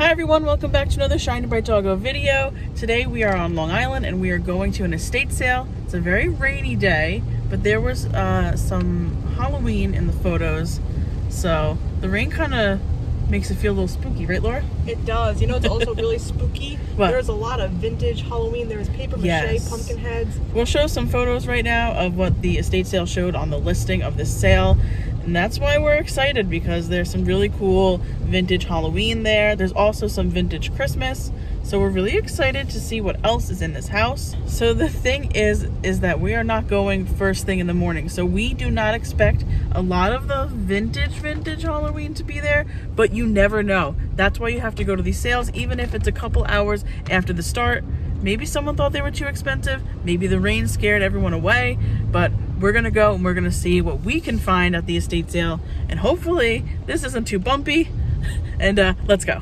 Hi everyone, welcome back to another Shiny Bright Doggo video. Today we are on Long Island and we are going to an estate sale. It's a very rainy day, but there was some Halloween in the photos, so the rain kind of makes it feel a little spooky, right Laura? It does. You know, it's also really spooky. What? There's a lot of vintage Halloween. There's paper mache, Yes. pumpkin heads. We'll show some photos right now of what the estate sale showed on the listing of this sale. And that's why we're excited, because there's some really cool vintage Halloween there. There's also some vintage Christmas. So we're really excited to see what else is in this house. So the thing is that we are not going first thing in the morning. So we do not expect a lot of the vintage Halloween to be there, but you never know. That's why you have to go to these sales, even if it's a couple hours after the start. Maybe someone thought they were too expensive. Maybe the rain scared everyone away, but we're gonna go and we're gonna see what we can find at the estate sale. And hopefully this isn't too bumpy. And let's go.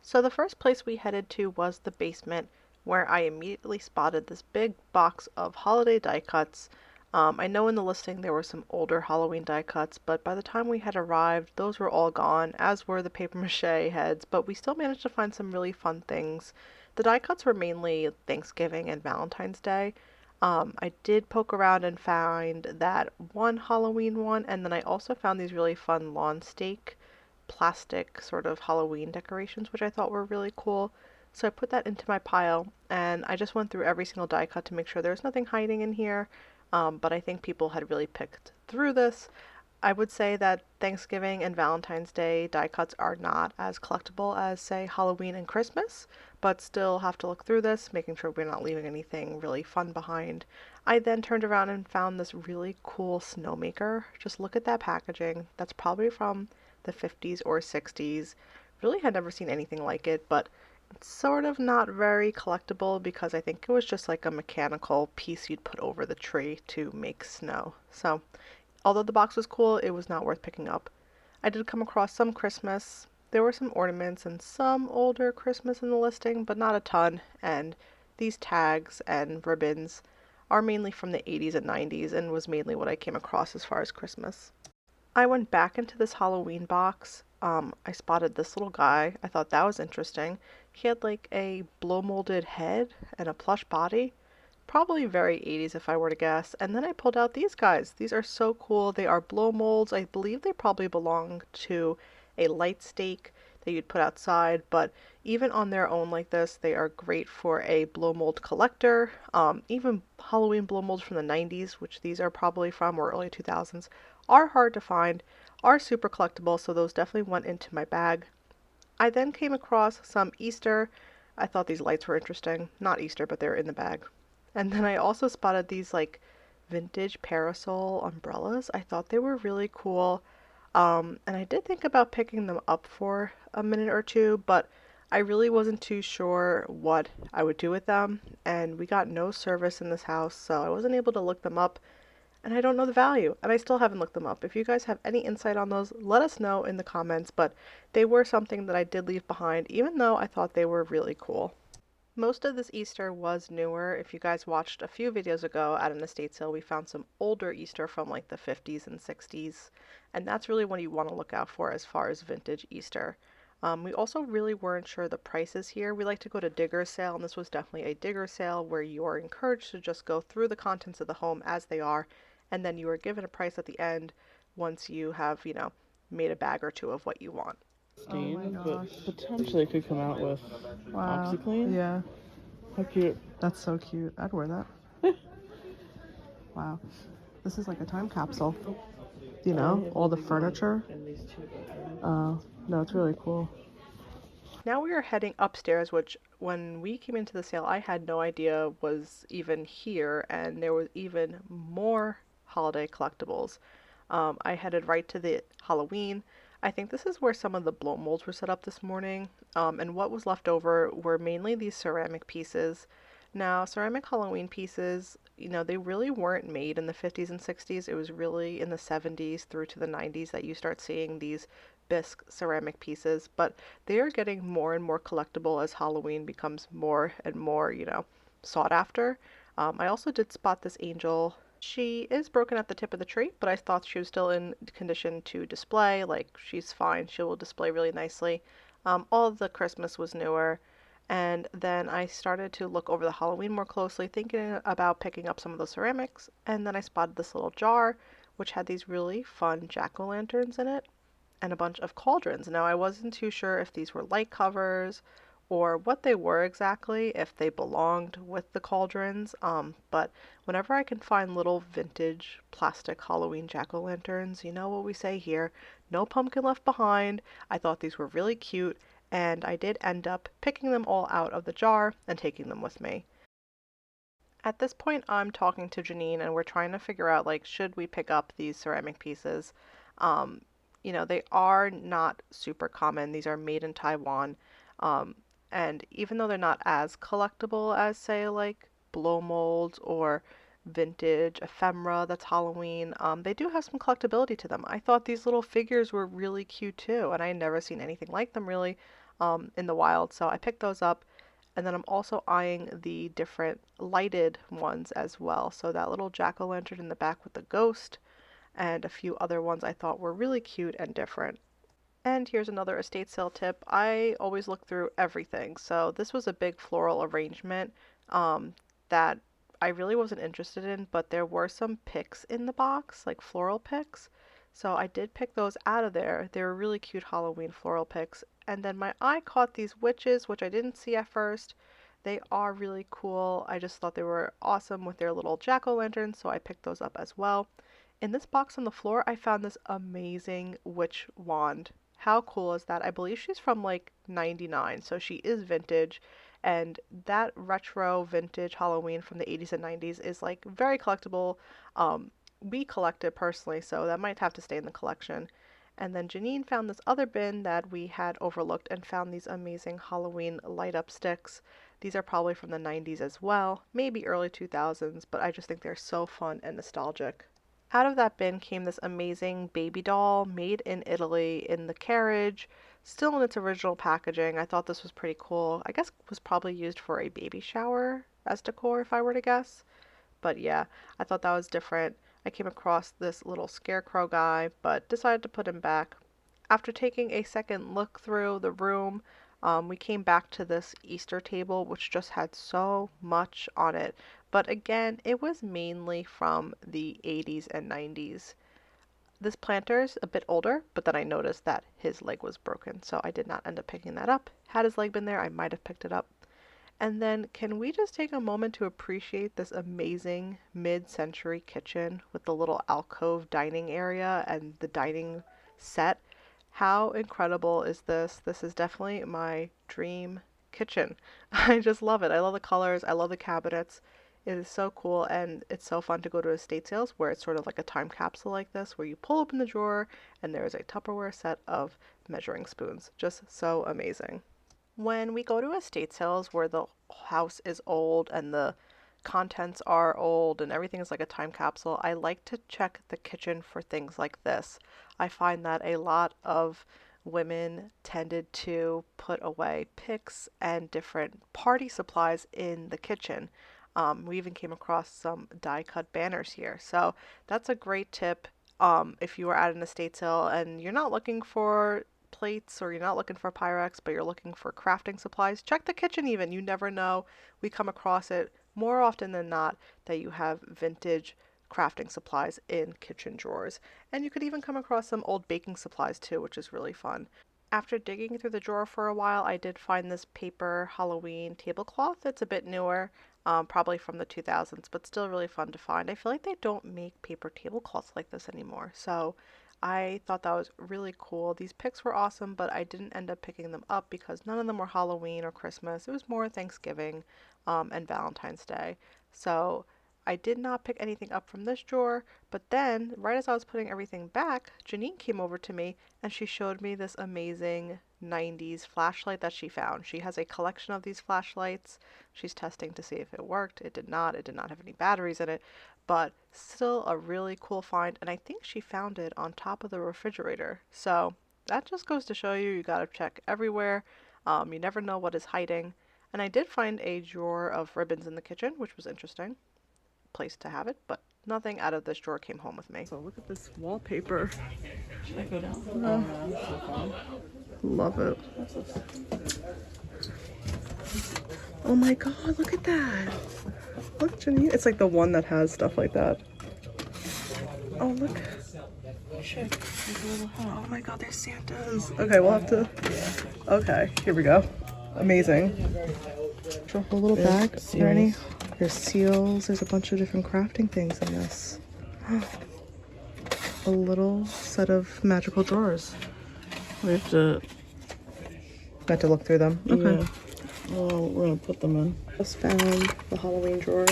So the first place we headed to was the basement, where I immediately spotted this big box of holiday die cuts. I know in the listing there were some older Halloween die cuts, but by the time we had arrived, those were all gone, as were the paper mache heads, but we still managed to find some really fun things. The die cuts were mainly Thanksgiving and Valentine's Day. I did poke around and find that one Halloween one, and then I also found these really fun lawn stake plastic sort of Halloween decorations, which I thought were really cool. So I put that into my pile, and I just went through every single die cut to make sure there was nothing hiding in here. But I think people had really picked through this. I would say that Thanksgiving and Valentine's Day die cuts are not as collectible as, say, Halloween and Christmas, but still have to look through this, making sure we're not leaving anything really fun behind. I then turned around and found this really cool snowmaker. Just look at that packaging. That's probably from the 50s or 60s. Really had never seen anything like it, but it's sort of not very collectible because I think it was just like a mechanical piece you'd put over the tree to make snow. So, although the box was cool, it was not worth picking up. I did come across some Christmas. There were some ornaments and some older Christmas in the listing, but not a ton. And these tags and ribbons are mainly from the 80s and 90s and was mainly what I came across as far as Christmas. I went back into this Halloween box. I spotted this little guy. I thought that was interesting. He had like a blow molded head and a plush body. Probably very 80s if I were to guess. And then I pulled out these guys. These are so cool. They are blow molds. I believe they probably belong to a light stake that you'd put outside, but even on their own like this, they are great for a blow mold collector. Even Halloween blow molds from the 90s, which these are probably from, or early 2000s, are hard to find, are super collectible, so those definitely went into my bag. I then came across some Easter. I thought these lights were interesting. Not Easter, but they're in the bag. And then I also spotted these like vintage parasol umbrellas. I thought they were really cool. And I did think about picking them up for a minute or two, but I really wasn't too sure what I would do with them. And we got no service in this house, so I wasn't able to look them up. And I don't know the value, and I still haven't looked them up. If you guys have any insight on those, let us know in the comments, but they were something that I did leave behind, even though I thought they were really cool. Most of this Easter was newer. If you guys watched a few videos ago at an estate sale, we found some older Easter from like the 50s and 60s, and that's really what you want to look out for as far as vintage Easter. We also really weren't sure the prices here. We like to go to digger sale, and this was definitely a digger sale where you are encouraged to just go through the contents of the home as they are, and then you are given a price at the end once you have, made a bag or two of what you want. Stains, but potentially could come out with OxiClean. Yeah, How cute. that's so cute. I'd wear that. Wow. This is like a time capsule. All the furniture. And these two No, it's really cool. Now we are heading upstairs, which when we came into the sale, I had no idea was even here, and there was even more holiday collectibles. I headed right to the Halloween. I think this is where some of the blow molds were set up this morning, and what was left over were mainly these ceramic pieces. Now, ceramic Halloween pieces, they really weren't made in the 50s and 60s. It was really in the 70s through to the 90s that you start seeing these bisque ceramic pieces, but they are getting more and more collectible as Halloween becomes more and more, sought after. I also did spot this angel She is broken at the tip of the tree, but I thought she was still in condition to display. Like, she's fine. She will display really nicely. All of the Christmas was newer. And then I started to look over the Halloween more closely, thinking about picking up some of the ceramics. And then I spotted this little jar, which had these really fun jack-o'-lanterns in it and a bunch of cauldrons. Now, I wasn't too sure if these were light covers or what they were exactly, if they belonged with the cauldrons. But whenever I can find little vintage plastic Halloween jack-o'-lanterns, you know what we say here, no pumpkin left behind. I thought these were really cute, and I did end up picking them all out of the jar and taking them with me. At this point, I'm talking to Janine and we're trying to figure out, like, should we pick up these ceramic pieces? Um, they are not super common. These are made in Taiwan. Um, and even though they're not as collectible as, say, like blow molds or vintage ephemera that's Halloween, they do have some collectability to them. I thought these little figures were really cute too, and I had never seen anything like them really in the wild. So I picked those up. And then I'm also eyeing the different lighted ones as well. So that little jack-o'-lantern in the back with the ghost and a few other ones I thought were really cute and different. And here's another estate sale tip. I always look through everything. So this was a big floral arrangement that I really wasn't interested in, but there were some picks in the box, like floral picks. So I did pick those out of there. They were really cute Halloween floral picks. And then my eye caught these witches, which I didn't see at first. They are really cool. I just thought they were awesome with their little jack-o'-lanterns, so I picked those up as well. In this box on the floor, I found this amazing witch wand. How cool is that? I believe she's from like 99, so she is vintage. And that retro vintage Halloween from the 80s and 90s is like very collectible. We collect it personally, so that might have to stay in the collection. And then Janine found this other bin that we had overlooked and found these amazing Halloween light up sticks. These are probably from the 90s as well, maybe early 2000s, but I just think they're so fun and nostalgic. Out of that bin came this amazing baby doll made in Italy in the carriage, still in its original packaging. I thought this was pretty cool. I guess it was probably used for a baby shower as decor, if I were to guess. But yeah, I thought that was different. I came across this little scarecrow guy, but decided to put him back. After taking a second look through the room, we came back to this Easter table, which just had so much on it. But again, it was mainly from the 80s and 90s. This planter's a bit older, but then I noticed that his leg was broken, so I did not end up picking that up. Had his leg been there, I might have picked it up. And then, can we just take a moment to appreciate this amazing mid-century kitchen with the little alcove dining area and the dining set? How incredible is this? This is definitely my dream kitchen. I just love it. I love the colors. I love the cabinets. It is so cool, and it's so fun to go to estate sales where it's sort of like a time capsule like this, where you pull open the drawer and there is a Tupperware set of measuring spoons. Just so amazing. When we go to estate sales where the house is old and the contents are old and everything is like a time capsule, I like to check the kitchen for things like this. I find that a lot of women tended to put away picks and different party supplies in the kitchen. We even came across some die cut banners here. So that's a great tip if you are at an estate sale and you're not looking for plates or you're not looking for Pyrex, but you're looking for crafting supplies, check the kitchen even. You never know. We come across it more often than not that you have vintage crafting supplies in kitchen drawers. And you could even come across some old baking supplies too, which is really fun. After digging through the drawer for a while, I did find this paper Halloween tablecloth. It's a bit newer, probably from the 2000s, but still really fun to find. I feel like they don't make paper tablecloths like this anymore, so I thought that was really cool. These picks were awesome, but I didn't end up picking them up because none of them were Halloween or Christmas. It was more Thanksgiving and Valentine's Day. So I did not pick anything up from this drawer, but then, right as I was putting everything back, Janine came over to me and she showed me this amazing 90s flashlight that she found. She has a collection of these flashlights. She's testing to see if it worked. It did not. It did not have any batteries in it, but still a really cool find. And I think she found it on top of the refrigerator. So that just goes to show you gotta check everywhere. You never know what is hiding. And I did find a drawer of ribbons in the kitchen, which was interesting place to have it, but nothing out of this drawer came home with me. So look at this wallpaper. Should I go down? Oh, yeah, so fun. Love it. What's this? Oh my god, look at that. Look, Janine. It's like the one that has stuff like that. Oh, look. Check. There's a little hat. Oh my god, there's Santas. Okay, we'll have to. Okay, here we go. Amazing. Drop a little bag. Are there any? There's seals. There's a bunch of different crafting things in this. A little set of magical drawers. We have to. Got to look through them. Okay. Yeah. Well, we're gonna put them in. Just found the Halloween drawer.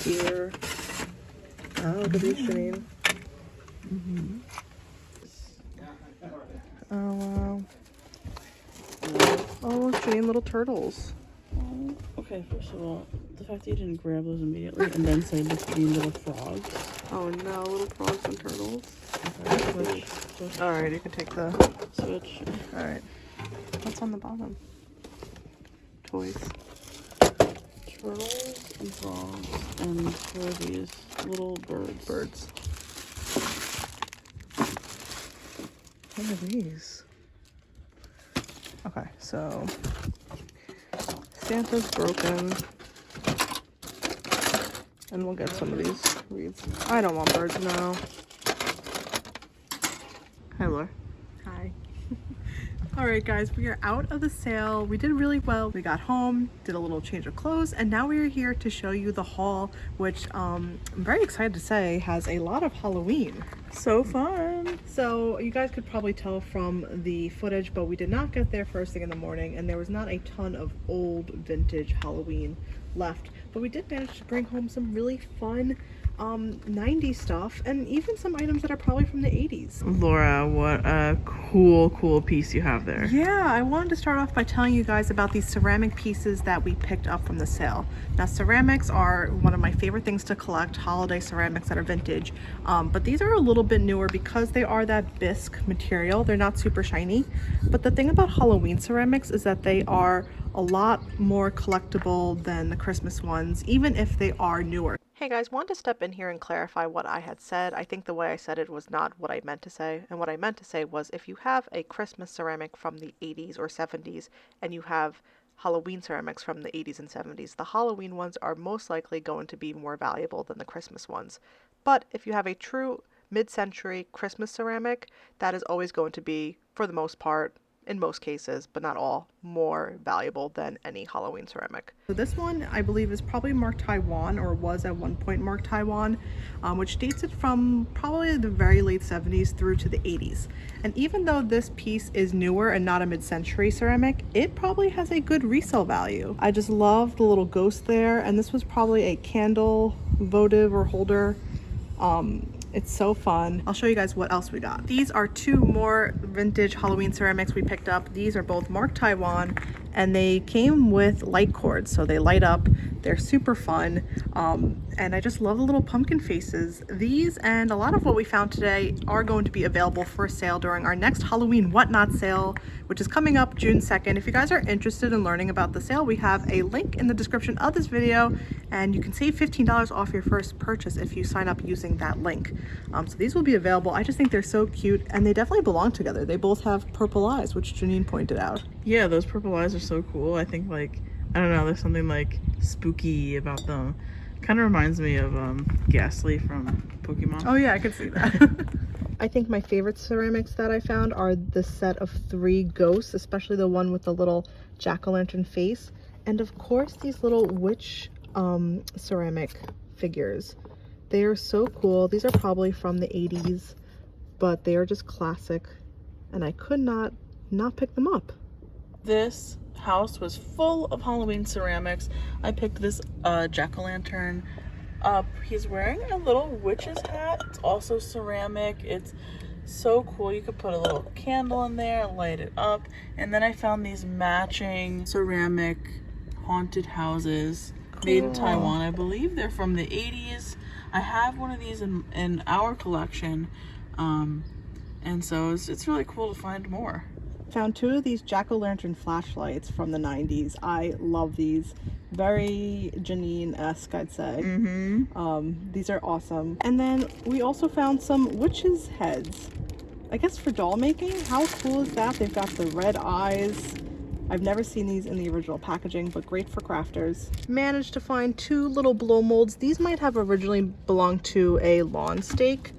Deer. Oh, look at these, Janine. Oh, wow. Oh, look, Janine, little turtles. Okay, first of all, the fact that you didn't grab those immediately and then say just be little frogs. Oh no, little frogs and turtles. Okay, switch. Alright, you can take the... Switch. Alright. What's on the bottom? Toys. Turtles and frogs and what are these? Little birds. Birds. What are these? Okay, so... Santa's broken. And we'll get some of these reeds. I don't want birds now. Hi, Laura. Hi. Alright guys, we are out of the sale. We did really well. We got home, did a little change of clothes, and now we are here to show you the haul, which I'm very excited to say has a lot of Halloween. So fun. So you guys could probably tell from the footage, but we did not get there first thing in the morning, and there was not a ton of old vintage Halloween left, but we did manage to bring home some really fun 90s stuff, and even some items that are probably from the 80s. Laura, what a cool piece you have there. Yeah, I wanted to start off by telling you guys about these ceramic pieces that we picked up from the sale. Now, ceramics are one of my favorite things to collect, holiday ceramics that are vintage, but these are a little bit newer because they are that bisque material. They're not super shiny, but the thing about Halloween ceramics is that they are a lot more collectible than the Christmas ones, even if they are newer. Hey guys, wanted to step in here and clarify what I had said. I think the way I said it was not what I meant to say. And what I meant to say was if you have a Christmas ceramic from the 80s or 70s and you have Halloween ceramics from the 80s and 70s, the Halloween ones are most likely going to be more valuable than the Christmas ones. But if you have a true mid-century Christmas ceramic, that is always going to be, for the most part, in most cases, but not all, more valuable than any Halloween ceramic. So this one, I believe, is probably marked Taiwan, or was at one point marked Taiwan, which dates it from probably the very late 70s through to the 80s. And even though this piece is newer and not a mid-century ceramic, it probably has a good resale value. I just love the little ghost there, and this was probably a candle votive or holder. It's so fun. I'll show you guys what else we got. These are two more vintage Halloween ceramics we picked up. These are both marked Taiwan, and they came with light cords, so they light up. They're super fun, and I just love the little pumpkin faces. These and a lot of what we found today are going to be available for sale during our next Halloween Whatnot sale, which is coming up June 2nd. If you guys are interested in learning about the sale, we have a link in the description of this video, and you can save $15 off your first purchase if you sign up using that link. So these will be available. I just think they're so cute, and they definitely belong together. They both have purple eyes, which Janine pointed out. Yeah, those purple eyes are so cool. I think, like, I don't know, there's something like spooky about them. Kind of reminds me of Ghastly from Pokemon. Oh yeah, I could see that. I think my favorite ceramics that I found are the set of 3 ghosts, especially the one with the little jack-o'-lantern face, and of course these little witch ceramic figures. They are so cool. These are probably from the 80s, but they are just classic, and I could not pick them up. This house was full of Halloween ceramics. I picked this jack-o'-lantern up. He's wearing a little witch's hat. It's also ceramic. It's so cool. You could put a little candle in there, light it up. And then I found these matching ceramic haunted houses made in Taiwan. I believe they're from the 80s. I have one of these in our collection, and so it's really cool to find more. Found two of these jack-o'-lantern flashlights from the 90s. I love these. Very Janine-esque, I'd say. These are awesome. And then we also found some witches' heads. I guess for doll making. How cool is that? They've got the red eyes. I've never seen these in the original packaging, but great for crafters. Managed to find two little blow molds. These might have originally belonged to a lawn stake,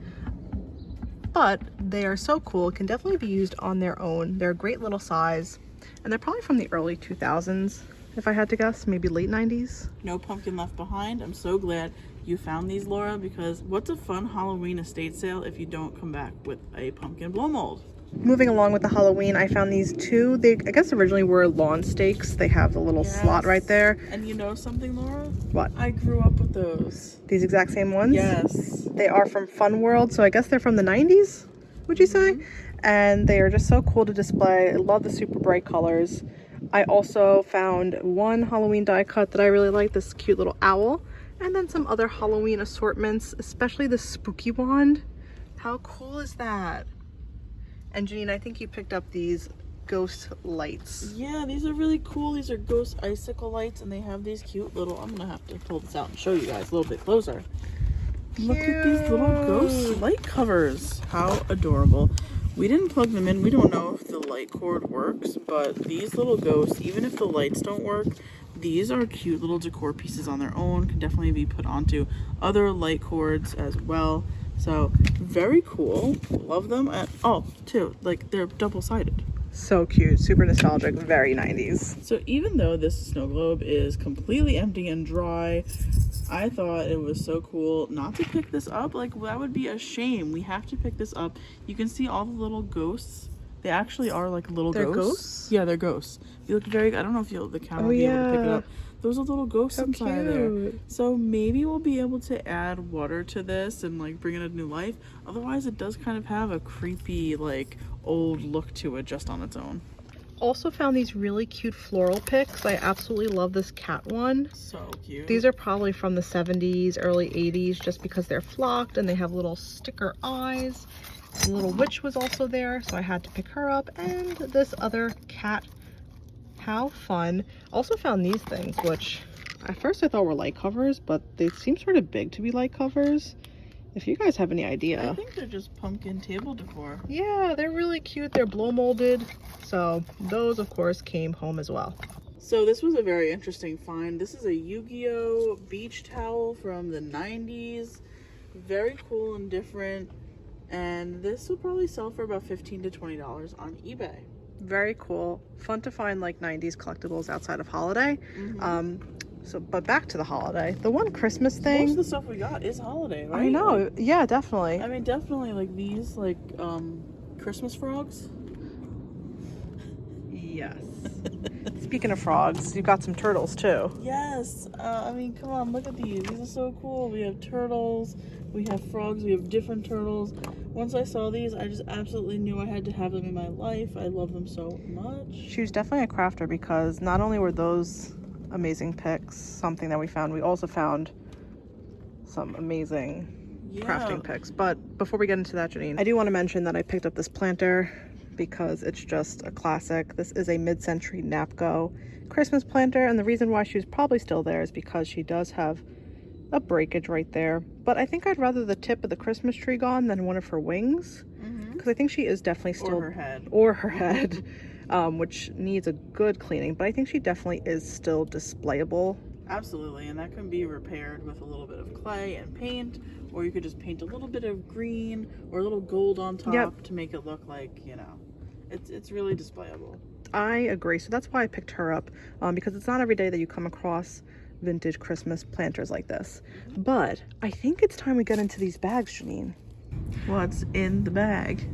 but they are so cool. Can definitely be used on their own. They're a great little size, and they're probably from the early 2000s, if I had to guess, maybe late 90s. No pumpkin left behind. I'm so glad you found these, Laura, because what's a fun Halloween estate sale if you don't come back with a pumpkin blow mold? Moving along with the Halloween, I found these two. They, I guess, originally were lawn stakes. They have the little slot right there. And you know something, Laura? What? I grew up with those. These exact same ones? Yes. They are from Fun World, so I guess they're from the 90s, would you say? And they are just so cool to display. I love the super bright colors. I also found one Halloween die cut that I really like, this cute little owl. And then some other Halloween assortments, especially the spooky wand. How cool is that? And Janine, I think you picked up these ghost lights. Yeah, these are really cool. These are ghost icicle lights, and they have these cute little, I'm gonna have to pull this out and show you guys a little bit closer. Look at these little ghost light covers. How adorable. We didn't plug them in. We don't know if the light cord works, but these little ghosts, even if the lights don't work, these are cute little decor pieces on their own. Can definitely be put onto other light cords as well. So very cool. Love them. And oh, too, like they're double-sided. So cute, super nostalgic, very 90s. So even though this snow globe is completely empty and dry, I thought it was so cool not to pick this up. Like, that would be a shame. We have to pick this up. You can see all the little ghosts. They actually are like little They're ghosts. ghosts? Yeah, they're ghosts. You look very, I don't know if the camera will be able to pick it up. Those are little ghosts So inside there. cute. So maybe we'll be able to add water to this and like bring it a new life. Otherwise, it does kind of have a creepy, like old look to it just on its own. Also found these really cute floral picks. I absolutely love this cat one. So cute. These are probably from the 70s, early 80s, just because they're flocked and they have little sticker eyes. The little witch was also there, so I had to pick her up. And this other cat. How fun. Also found these things, which at first I thought were light covers, but they seem sort of big to be light covers. If you guys have any idea. I think they're just pumpkin table decor. Yeah, they're really cute. They're blow molded. So those, of course, came home as well. So this was a very interesting find. This is a Yu-Gi-Oh! Beach towel from the 90s. Very cool and different. And this will probably sell for about $15 to $20 on eBay. Very cool. Fun to find like 90s collectibles outside of holiday. But back to the holiday. The one Christmas thing. Most of the stuff we got is holiday, right? I know. Like, yeah, definitely. I mean, definitely like these like Christmas frogs. Yes. Speaking of frogs, you've got some turtles too. Yes. I mean, come on, look at these. These are so cool. We have turtles, we have frogs, we have different turtles. Once I saw these, I just absolutely knew I had to have them in my life. I love them so much. She was definitely a crafter because not only were those amazing picks something that we found, we also found some amazing crafting picks. But before we get into that, Janine, I do want to mention that I picked up this planter because it's just a classic. This is a mid-century Napco Christmas planter, and the reason why she's probably still there is because she does have a breakage right there. But I think I'd rather the tip of the Christmas tree gone than one of her wings, because I think she is definitely still... Or her head. Which needs a good cleaning, but I think she definitely is still displayable. Absolutely, and that can be repaired with a little bit of clay and paint, or you could just paint a little bit of green or a little gold on top to make it look like, you know, it's really displayable. I agree, so that's why I picked her up, because it's not every day that you come across vintage Christmas planters like this. But I think it's time we get into these bags, Janine. What's in the bag?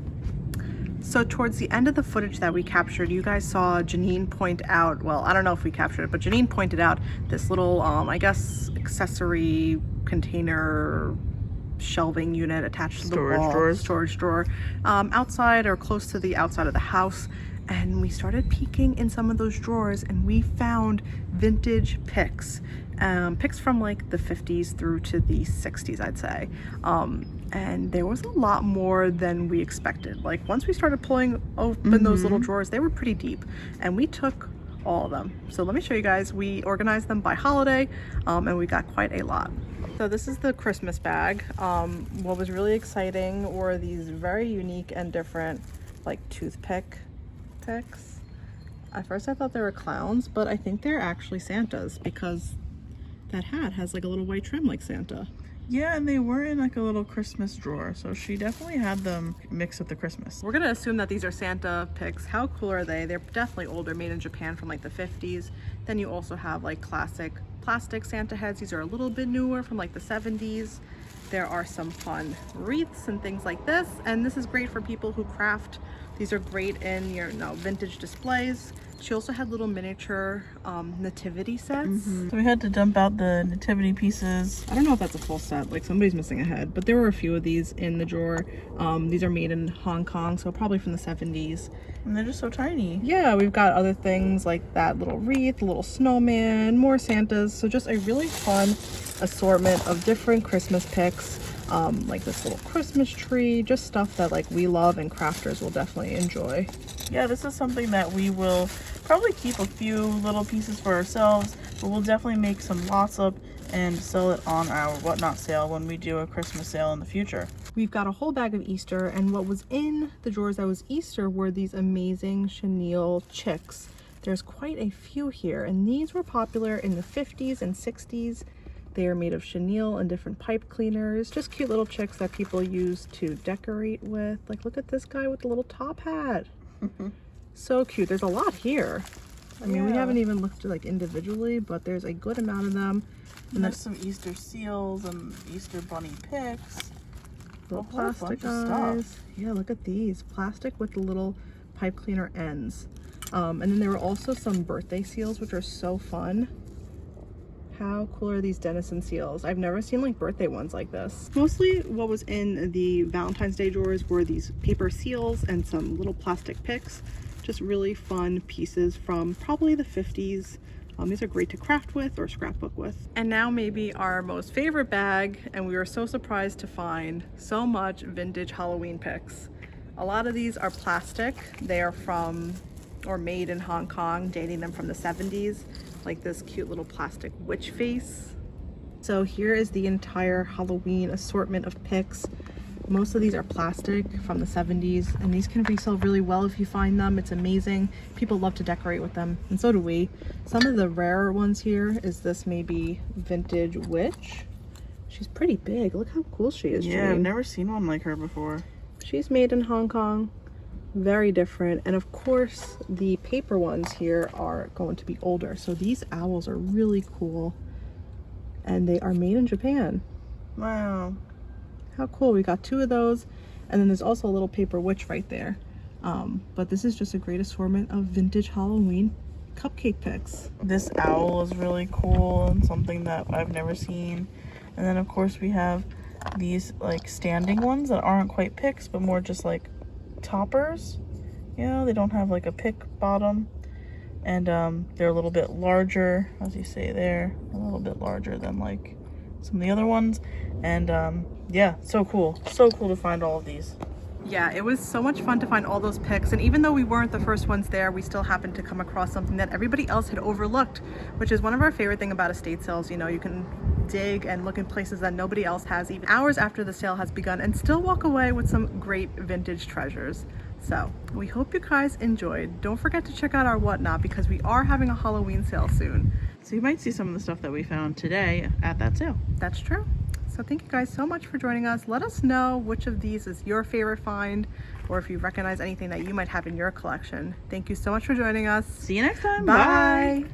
So towards the end of the footage that we captured, you guys saw Janine point out, well, I don't know if we captured it, but Janine pointed out this little, I guess, accessory container shelving unit attached to the wall. Storage drawer. Outside or close to the outside of the house. and we started peeking in some of those drawers, and we found vintage picks. Picks from like the 50s through to the 60s, I'd say. And there was a lot more than we expected. Like once we started pulling open those little drawers, they were pretty deep, and we took all of them. So let me show you guys. We organized them by holiday, and we got quite a lot. So this is the Christmas bag. What was really exciting were these very unique and different like toothpick picks. At first I thought they were clowns, but I think they're actually Santas because that hat has like a little white trim like Santa. Yeah, and they were in like a little Christmas drawer, so she definitely had them mixed with the Christmas. We're gonna assume that these are Santa picks. How cool are they? They're definitely older, made in Japan from like the 50s. Then you also have like classic plastic Santa heads. These are a little bit newer from like the 70s. There are some fun wreaths and things like this, and this is great for people who craft. These are great in your vintage displays. She also had little miniature nativity sets. So we had to dump out the nativity pieces. I don't know if that's a full set, like somebody's missing a head, but there were a few of these in the drawer. These are made in Hong Kong, so probably from the 70s. And they're just so tiny. Yeah, we've got other things like that little wreath, little snowman, more Santas. So just a really fun assortment of different Christmas picks. Like this little Christmas tree, just stuff that like we love and crafters will definitely enjoy. Yeah, this is something that we will probably keep a few little pieces for ourselves, but we'll definitely make some lots up and sell it on our Whatnot sale when we do a Christmas sale in the future. We've got a whole bag of Easter, and what was in the drawers that was Easter were these amazing chenille chicks. There's quite a few here, and these were popular in the 50s and 60s. They are made of chenille and different pipe cleaners. Just cute little chicks that people use to decorate with. Like, look at this guy with the little top hat. So cute. There's a lot here. I mean, we haven't even looked like individually, but there's a good amount of them. And there's some Easter seals and Easter bunny picks. Little plastic guys. Yeah, look at these. Plastic with the little pipe cleaner ends. And then there were also some birthday seals, which are so fun. How cool are these Denison seals? I've never seen like birthday ones like this. Mostly what was in the Valentine's Day drawers were these paper seals and some little plastic picks. Just really fun pieces from probably the 50s. These are great to craft with or scrapbook with. And now maybe our most favorite bag, and we were so surprised to find so much vintage Halloween picks. A lot of these are plastic. They are from or made in Hong Kong, dating them from the 70s. Like this cute little plastic witch face. So here is the entire Halloween assortment of picks. Most of these are plastic from the 70s, and these can resell really well if you find them. It's amazing. People love to decorate with them, and so do we. Some of the rarer ones here is this maybe vintage witch. She's pretty big. Look how cool she is. Yeah, I've never seen one like her before. She's made in Hong Kong. Very different. And of course the paper ones here are going to be older. So these owls are really cool, and they are made in Japan. Wow, how cool. We got two of those, and then there's also a little paper witch right there. But this is just a great assortment of vintage Halloween cupcake picks. This owl is really cool and something that I've never seen. And then of course we have these like standing ones that aren't quite picks but more just like toppers. You know, they don't have like a pick bottom, and they're a little bit larger, as you say there, a little bit larger than like some of the other ones. And yeah, so cool to find all of these. Yeah, it was so much fun to find all those picks, and even though we weren't the first ones there, we still happened to come across something that everybody else had overlooked, which is one of our favorite thing about estate sales. You know, you can dig and look in places that nobody else has, even hours after the sale has begun, and still walk away with some great vintage treasures. So we hope you guys enjoyed. Don't forget to check out our Whatnot, because we are having a Halloween sale soon. So you might see some of the stuff that we found today at that sale. That's true. So thank you guys so much for joining us. Let us know which of these is your favorite find, or if you recognize anything that you might have in your collection. Thank you so much for joining us. See you next time. Bye.